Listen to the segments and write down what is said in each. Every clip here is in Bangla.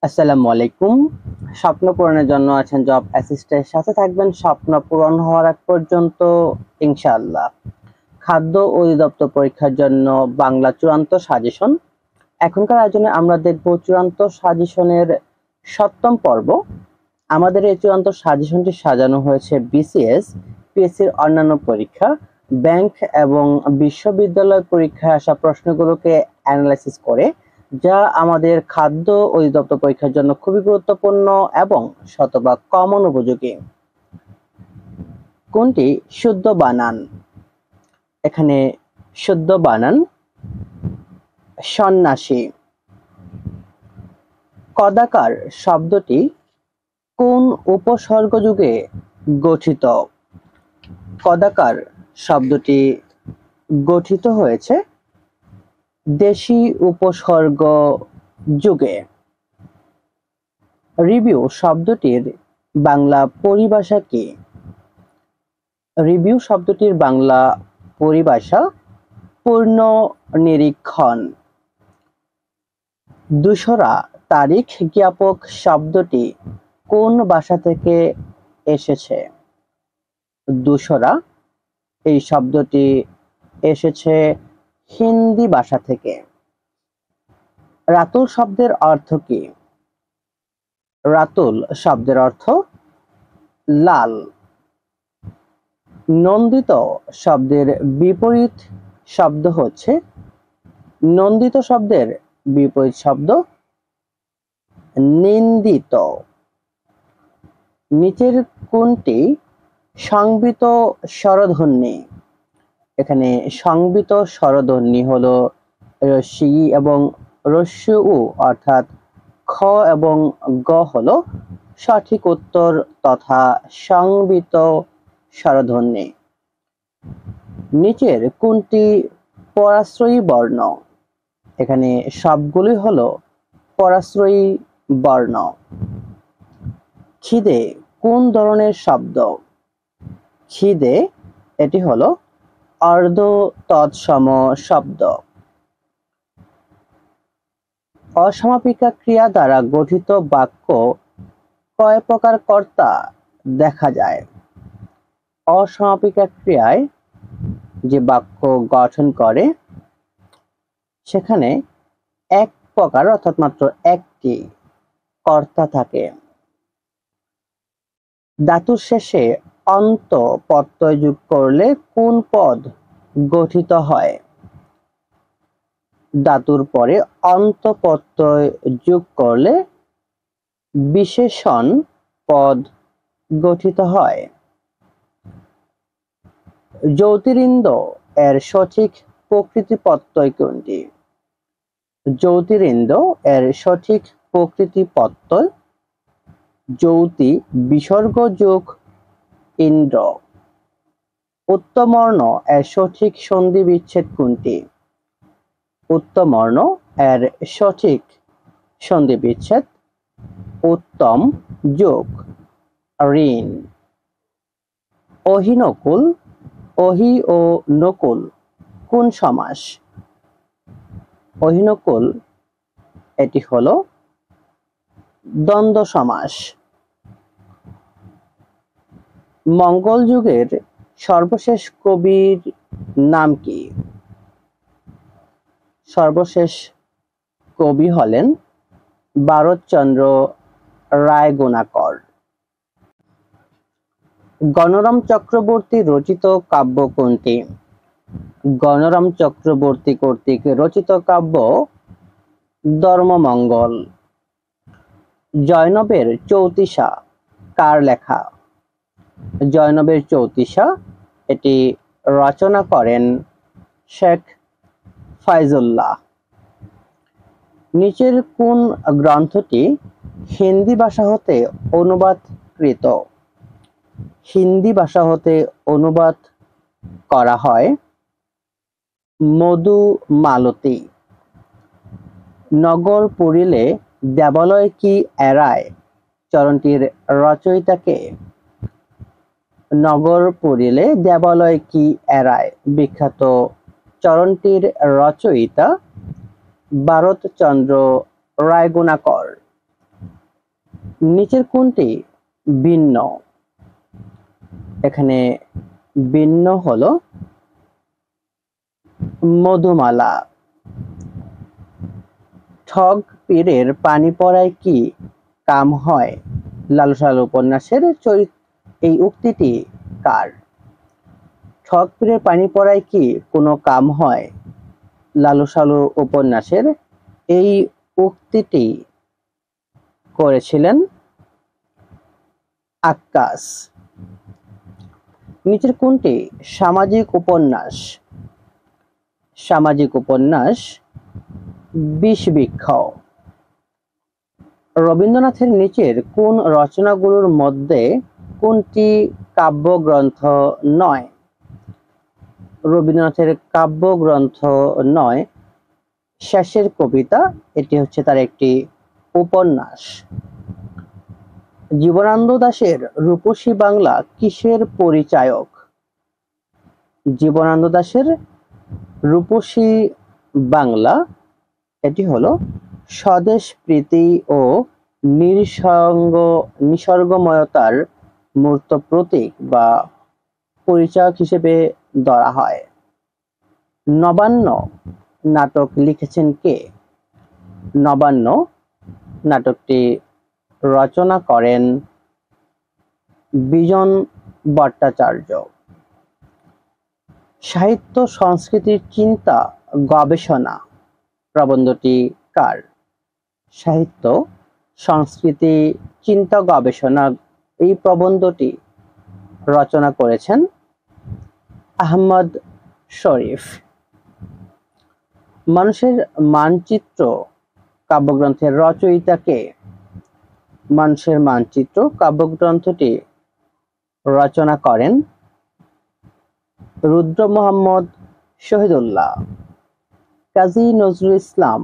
আসসালামু আলাইকুম। স্বপ্ন পূরণের জন্য আছেন জব অ্যাসিস্ট্যান্টের সাথে থাকবেন স্বপ্ন পূরণ হওয়ার আগ পর্যন্ত ইনশাআল্লাহ। খাদ্য অধিদপ্তর পরীক্ষার জন্য বাংলা চূড়ান্ত সাজেশন। এখনকার আয়োজনে আমরা দেখব চূড়ান্ত সাজেশনের ৭ম পর্ব। আমাদের এই চূড়ান্ত সাজেশনটি সাজানো হয়েছে বিসিএস, পিএসসির অন্যান্য পরীক্ষা, ব্যাংক এবং বিশ্ববিদ্যালয় পরীক্ষায় আসা প্রশ্নগুলোকে অ্যানালাইসিস করে, যা আমাদের খাদ্য অধিদপ্তর পরীক্ষার জন্য খুবই গুরুত্বপূর্ণ এবং শতভাগ কমন উপযোগী। কোনটি শুদ্ধ বানান? এখানে শুদ্ধ বানান সন্ন্যাসী। কদাকার শব্দটি কোন উপসর্গ যুগে গঠিত? কদাকার শব্দটি গঠিত হয়েছে দেশি উপসর্গ যুগে। রিভিউ শব্দটির বাংলা পরিভাষা কি? রিভিউ শব্দটির বাংলা পরিভাষা পূর্ণ নিরীক্ষণ। দূসরা তারিখ জ্ঞাপক শব্দটি কোন ভাষা থেকে এসেছে? দূসরা এই শব্দটি এসেছে হিন্দি ভাষা থেকে। রাতুল শব্দের অর্থ কি? রাতুল শব্দের অর্থ লাল। নন্দিত শব্দের বিপরীত শব্দ হচ্ছে, নন্দিত শব্দের বিপরীত শব্দ নিন্দিত। নিচের কোনটি সংবিত স্বরধ্বনি? এখানে সংবিত স্বরধ্বনি হলো রস্যি এবং রস্য উ, অর্থাৎ খ এবং গ হলো সঠিক উত্তর তথা সংবিত স্বরধ্বনি। নিচের কোনটি পরাশ্রয়ী বর্ণ? এখানে সবগুলি হলো পরাশ্রয়ী বর্ণ। খিদে কোন ধরনের শব্দ? খিদে এটি হলো অর্ধ তৎসম শব্দ। অসমাপিকা ক্রিয়া দ্বারা গঠিত বাক্য কয় প্রকার কর্তা দেখা যায়? অসমাপিকা ক্রিয়ায় যে বাক্য গঠন করে সেখানে এক প্রকার অর্থাৎ মাত্র একটি কর্তা থাকে। ধাতুর শেষে অন্ত প্রত্যয় যোগ করলে কোন পদ গঠিত হয়? ধাতুর পরে অন্ত প্রত্যয় যোগ করলে বিশেষণ পদ গঠিত হয়। জ্যোতিরিন্দ এর সঠিক প্রকৃতি প্রত্যয় কোনটি? জ্যোতিরিন্দ এর সঠিক প্রকৃতি প্রত্যয় জ্যোতি বিসর্গ যোগ ইন্দ্র। উত্তমবর্ণ এর সঠিক সন্ধি বিচ্ছেদ কোনটি? উত্তমবর্ণ এর সঠিক সন্ধি বিচ্ছেদ উত্তম যোগ ঋণ। অহিনকুল, অহি ও নকুল কোন সমাস? অহিনকুল এটি হলো দ্বন্দ্ব সমাস। মঙ্গল যুগের সর্বশেষ কবির নাম কি? সর্বশেষ কবি হলেন ভারতচন্দ্র রায়গুণাকর। গণরাম চক্রবর্তী রচিত কাব্য কোনটি? গণরাম চক্রবর্তী কর্তৃক রচিত কাব্য ধর্মমঙ্গল। জয়নবের চৌতিসা কার লেখা? জয়নবের চৌতিসা এটি রচনা করেন শেখ ফাইজুল্লাহ। নিচের কোন গ্রন্থটি হিন্দি ভাষা হতে অনুবাদকৃত? হিন্দি ভাষা হতে অনুবাদ করা হয় মধুমালতী। নগর পুরিলে দেবালয় কি এড়ায় চরণটির রচয়িতা কে? নগর পুরিলে দেবালয় কি এড়ায় বিখ্যাত চরণটির রচয়িতা ভারতচন্দ্র রায়গুণাকর। নিচের কোনটি ভিন্ন? এখানে ভিন্ন হলো মধুমালা। ঠগ পীরের পানি পড়ায় কি কাম হয়? লালু সালু উপন্যাসের এই উক্তিটি কার? ঠগ পীরের পানি পড়ায় কি কোনো কাম হয়? লালু সালু উপন্যাসের এই উক্তিটি করেছিলেন আক্কাস। নিচের কোনটি সামাজিক উপন্যাস? সামাজিক উপন্যাস বিষবৃক্ষ। রবীন্দ্রনাথের নিচের কোন রচনাগুলোর মধ্যে কোনটি কাব্যগ্রন্থ নয়? রবীন্দ্রনাথের কাব্যগ্রন্থ নয় শেষের কবিতা, এটি হচ্ছে তার একটি উপন্যাস। জীবনানন্দ দাশের রূপসী বাংলা কিসের পরিচায়ক? জীবনানন্দ দাশের রূপসী বাংলা এটি হলো স্বদেশ প্রীতি ও নিসর্গময়তার মূর্ত প্রতীক বা পরিচায়ক হিসেবে ধরা হয়। নবান্ন নাটক লিখেছেন কে? নবান্ন নাটকটি রচনা করেন বিজন ভট্টাচার্য। সাহিত্য সংস্কৃতির চিন্তা গবেষণা প্রবন্ধটি কার? সাহিত্য সংস্কৃতি চিন্তা গবেষণা এই প্রবন্ধটি রচনা করেছেন আহমদ শরীফ। মানুষের মানচিত্র কাব্যগ্রন্থের রচয়িতা কে? মানুষের মানচিত্র কাব্যগ্রন্থটি রচনা করেন রুদ্র মোহাম্মদ শহীদুল্লাহ। কাজী নজরুল ইসলাম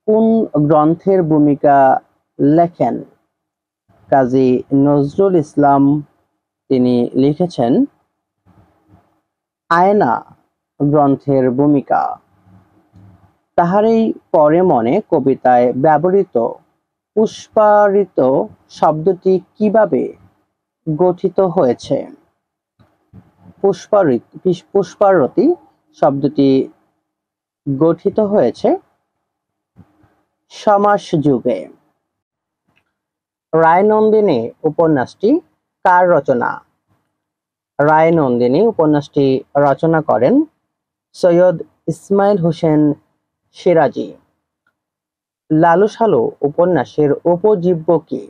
কোন গ্রন্থের ভূমিকা লেখেন? কাজী নজরুল ইসলাম তিনি লিখেছেন আয়না গ্রন্থের ভূমিকা। তাহারই পরে মনে কবিতায় ব্যবহৃত পুষ্পারিত শব্দটি কিভাবে গঠিত হয়েছে? পুষ্পারতি শব্দটি গঠিত হয়েছে সমাস যুগে। রায়নন্দিনী উপন্যাসটি কার রচনা? রায়নন্দিনী উপন্যাসটি রচনা করেন সৈয়দ ইসমাইল হোসেন সিরাজি। লালু সালু উপন্যাসের উপজীব্য কি?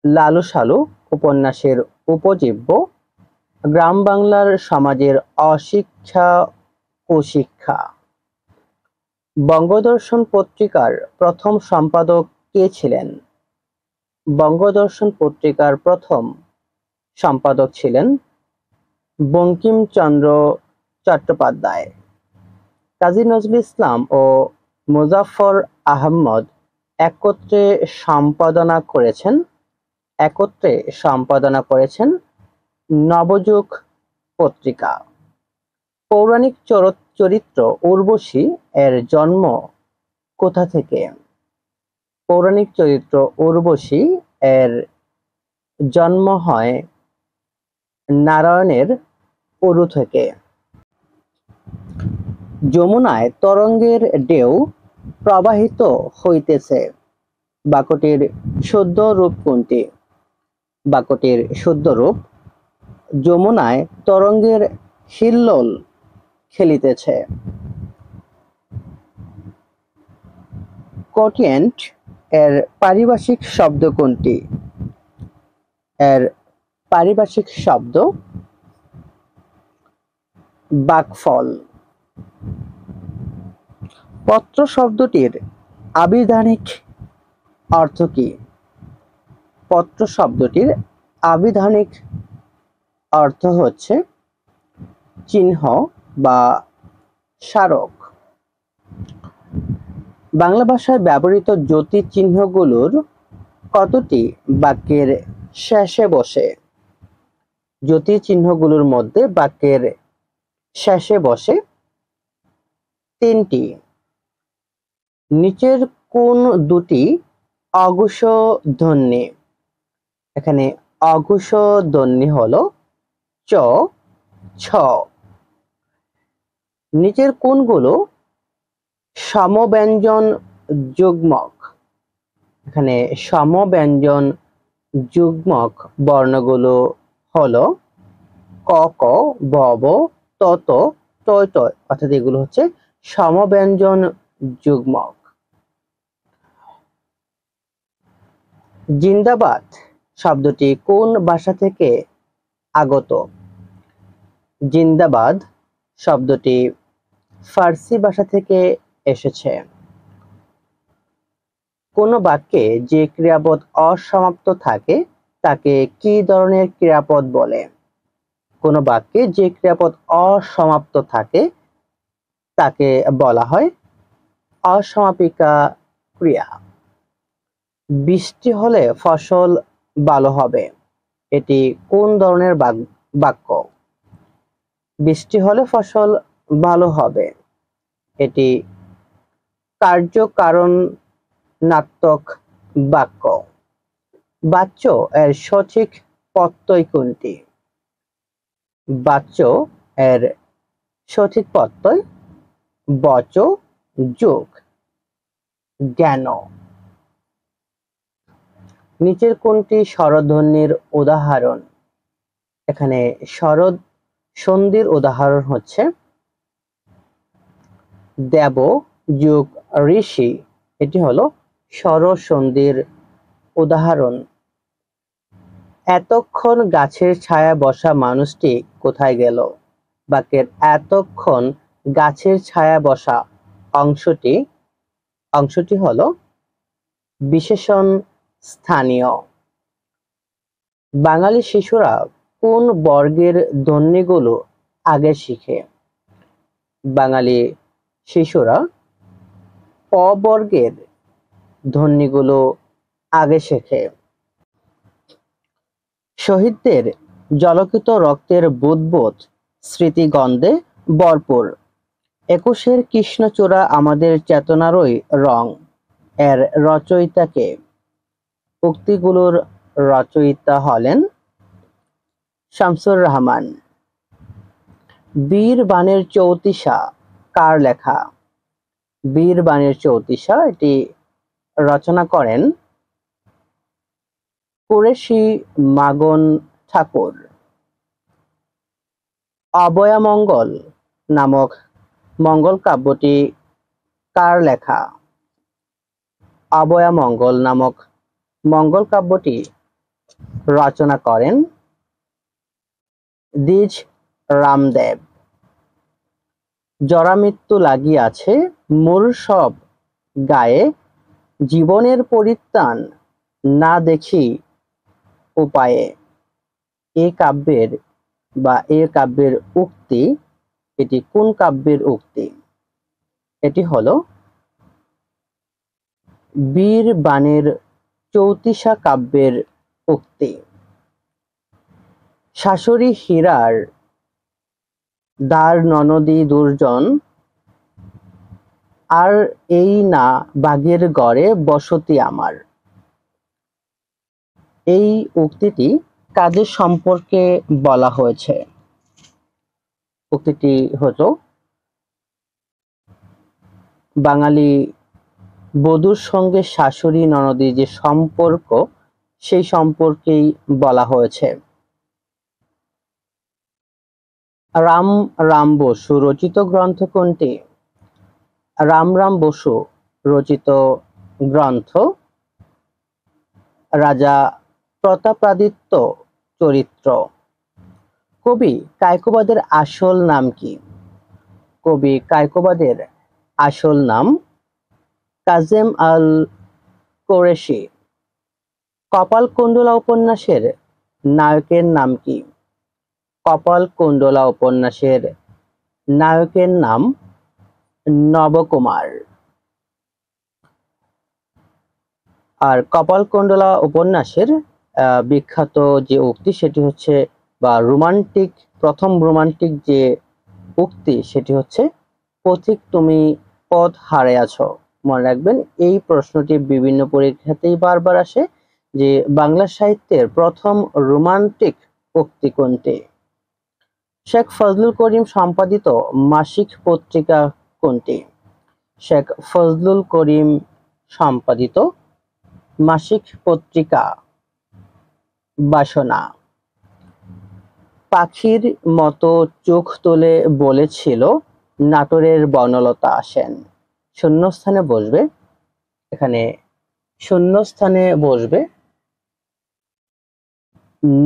লালু সালু উপন্যাসের উপজীব্য গ্রাম বাংলার সমাজের অশিক্ষা কুশিক্ষা। বঙ্গদর্শন পত্রিকার প্রথম সম্পাদক কে ছিলেন? বঙ্গদর্শন পত্রিকার প্রথম সম্পাদক ছিলেন বঙ্কিমচন্দ্র চট্টোপাধ্যায়। কাজী নজরুল ইসলাম ও মুজাফফর আহমদ একত্রে সম্পাদনা করেছেন নবযুগ পত্রিকা। পৌরাণিক চরিত্র উর্বশী এর জন্ম কোথা থেকে? পৌরাণিক চরিত্র উর্বশী এর জন্ম হয় নারায়ণের উরু থেকে। যমুনায় তরঙ্গের ঢেউ প্রবাহিত হইতেছে, বাক্যটির শুদ্ধ রূপ কোনটি? বাক্যটির শুদ্ধ রূপ যমুনায় তরঙ্গের হিল্লোল খেলিতেছে। কোটিয়েন্ট এর পারিভাষিক শব্দ কোনটি? এর পারিভাষিক শব্দ বাকফল। পত্র শব্দটির আবিধানিক অর্থ কি? পত্র শব্দটির আবিধানিক অর্থ হচ্ছে চিহ্ন বা স্মারক। বাংলা ভাষায় ব্যবহৃত জ্যোতি চিহ্নগুলোর কতটি বাক্যের শেষে বসে? জ্যোতি চিহ্নগুলোর মধ্যে বাক্যের শেষে বসে 3টি। নিচের কোন দুটি অঘোষ ধ্বনি। এখানে অঘোষ ধ্বনি হলো চ, ছ। নিচের কোনগুলো সমব্যঞ্জন যুগ্মক? এখানে সমব্যঞ্জন যুগ্মক বর্ণগুলো হলো ক ক, ব ব, ত ত, ট ট, অর্থাৎ এগুলো হচ্ছে সমব্যঞ্জন যুগ্মক। জিন্দাবাদ শব্দটি কোন ভাষা থেকে আগত? জিন্দাবাদ শব্দটি ফার্সি ভাষা থেকে এসেছে। কোন বাক্যে যে ক্রিয়াপদ অসমাপ্ত থাকে তাকে কি ধরনের ক্রিয়াপদ বলে? কোন বাক্যে যে ক্রিয়াপদ অসমাপ্ত থাকে তাকে বলা হয় অসমাপিকা ক্রিয়া। বৃষ্টি হলে ফসল ভালো হবে, এটি কোন ধরনের বাক্য? বৃষ্টি হলে ফসল ভালো হবে, এটি কার্যকারণাত্মক বাক্য। বাচ্য এর সঠিক প্রত্যয় কোনটি? বাচ্য এর সঠিক প্রত্যয় বচ যোগ জ্ঞান। নিচের কোনটি স্বরধ্বনির উদাহরণ? এখানে সন্ধির উদাহরণ হচ্ছে দেব যোগ ঋষি, এটি হলো স্বরসন্ধির উদাহরণ। এতক্ষণ গাছের ছায়ায় বসা মানুষটি কোথায় গেল? বাক্যের এতক্ষণ গাছের ছায়ায় বসা অংশটি হলো বিশেষণ স্থানীয়। বাঙালি শিশুরা কোন বর্গের ধ্বনিগুলো আগে শিখে? বাঙালি শিশুরা প বর্গের ধ্বনিগুলো আগে শেখে। শহীদদের জলকিত রক্তের বুদ্বুদ স্মৃতিগন্ধে ভরপুর। একুশের কৃষ্ণচূড়া আমাদের চেতনারই রং এর রচয়িতা কে? উক্তিগুলোর রচয়িতা হলেন শামসুর রাহমান। বীর বানের চৌতিসা কার লেখা? বীর বানের চৌতিসা এটি রচনা করেন কুরেশি মাগন ঠাকুর। অভয়ামঙ্গল নামক মঙ্গল কাব্যটি কার লেখা? অভয়ামঙ্গল নামক মঙ্গল কাব্যটি রচনা করেন দ্বিজ রামদেব। জরামৃত্যু লাগিয়াছে মোর সব গায়ে, জীবনের পরিত্রাণ না দেখি উপায়ে। এ কাব্যের উক্তি, এটি কোন কাব্যের উক্তি? এটি হলো বীর বানের চৌতিসা কাব্যের উক্তি। শাশুড়ি হীরার দ্বার ননদী দুর্জন, আর এই না বাঘের গড়ে বসতি আমার। এই উক্তিটি কাদের সম্পর্কে বলা হয়েছে? উক্তিটি হলো বাঙালি বধূর সঙ্গে শাশুড়ি ননদী যে সম্পর্ক, সেই সম্পর্কেই বলা হয়েছে। রাম বসু রচিত গ্রন্থ কোনটি? রাম বসু রচিত গ্রন্থ রাজা প্রতাপাদিত্য চরিত্র। কবি কায়কোবাদের আসল নাম কি? কবি কায়কোবাদের আসল নাম কাজেম আল কোরেশি। কপালকুণ্ডলা উপন্যাসের নায়কের নাম কি? কপালকুণ্ডলা উপন্যাসের নায়কের নাম নবকুমার। আর কপালকুণ্ডলা উপন্যাসের বিখ্যাত যে উক্তি সেটি হচ্ছে, বা প্রথম রোমান্টিক যে উক্তি সেটি হচ্ছে, পথিক তুমি পথ হারাইয়াছ, মনে রাখবেন এই প্রশ্নটি বিভিন্ন পরীক্ষাতেই বারবার আসে যে বাংলা সাহিত্যের প্রথম রোমান্টিক উক্তি কোনটি? শেখ ফজলুল করিম সম্পাদিত মাসিক পত্রিকা কোনটি? শেখ ফজলুল করিম সম্পাদিত মাসিক পত্রিকা বাসনা। পাখির মতো চোখ তুলে বলেছিল নাটোরের বনলতা সেন। শূন্যস্থানে বসবে, এখানে শূন্যস্থানে বসবে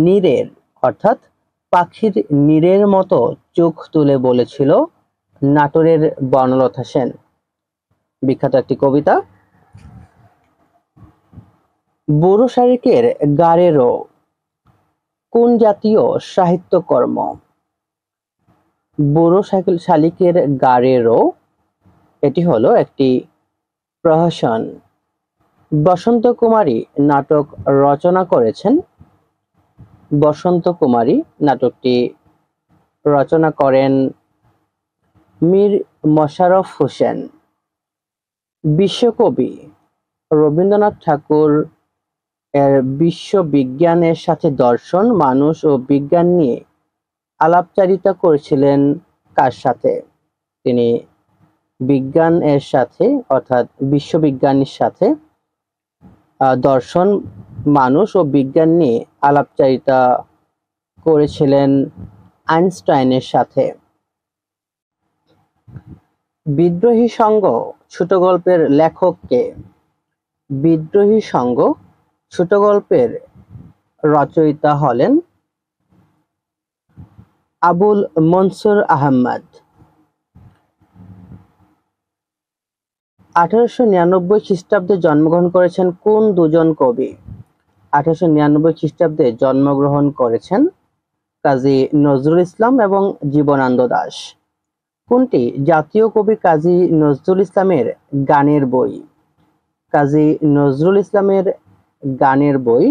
নীরের, অর্থাৎ পাখির নীরের মতো চোখ তুলে বলেছিল নাটোরের বনলতা সেন। বিখ্যাত একটি কবিতা। বুড়ো শালিকের গাড়েরও কোন জাতীয় সাহিত্যকর্ম? বুড়ো শালিকের গাড়েরও এটি হলো একটি প্রহসন। বসন্ত কুমারী নাটক রচনা করেছেন। বসন্ত কুমারী নাটকটি রচনা করেন মীর মশাররফ হোসেন। বিশ্বকবি রবীন্দ্রনাথ ঠাকুর এর বিশ্ববিজ্ঞানের সাথে দর্শন, মানুষ ও বিজ্ঞান নিয়ে আলাপচারিতা করেছিলেন কার সাথে? তিনি বিজ্ঞান এর সাথে অর্থাৎ বিশ্ববিজ্ঞানীর সাথে দর্শন, মানুষ ও বিজ্ঞান নিয়ে আলাপচারিতা করেছিলেন আইনস্টাইনের সাথে। বিদ্রোহী সংঘ ছোট গল্পের লেখক কে? বিদ্রোহী সংঘ ছোট গল্পের রচয়িতা হলেন আবুল মনসুর আহমদ। 1899 খ্রিস্টাব্দে জন্মগ্রহণ করেছেন কোন দুজন কবি? 1899 খ্রিস্টাব্দে জন্মগ্রহণ করেছেন কাজী নজরুল ইসলাম এবং জীবনানন্দ দাশ। কোনটি জাতীয় কবি কাজী নজরুল ইসলামের গানের বই? কাজী নজরুল ইসলামের গানের বই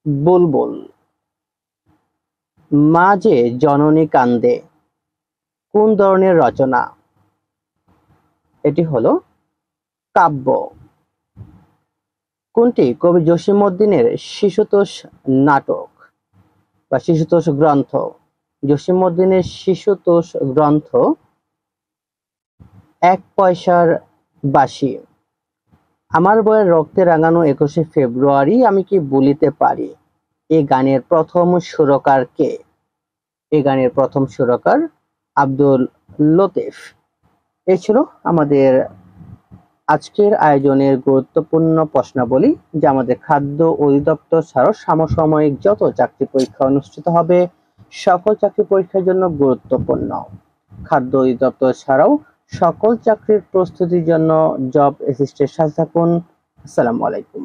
বুলবুল। মা যে জননী কান্দে কোন ধরনের রচনা? এটি হলো কাব্য। কোনটি কবি জসীমউদ্দীনের শিশুতোষ নাটক বা শিশুতোষ গ্রন্থ? জসীমউদ্দীনের শিশুতোষ গ্রন্থ এক পয়সার বাঁশি। আমার বইয়ের রক্তে রাঙানো 21শে ফেব্রুয়ারি আমি কি বলিতে পারি, এই গানের প্রথম সুরকার কে? এই গানের প্রথম সুরকার আব্দুল লতিফ। এই ছিল আমাদের আজকের আয়োজনের গুরুত্বপূর্ণ প্রশ্নাবলী, যা আমাদের খাদ্য অধিদপ্তর ছাড়াও সমসাময়িক যত চাকরি পরীক্ষা অনুষ্ঠিত হবে সকল চাকরি পরীক্ষার জন্য গুরুত্বপূর্ণ। খাদ্য অধিদপ্তর ছাড়াও সকল চাকরির প্রস্তুতির জন্য জব অ্যাসিস্টের সাথে থাকুন। আসসালামু আলাইকুম।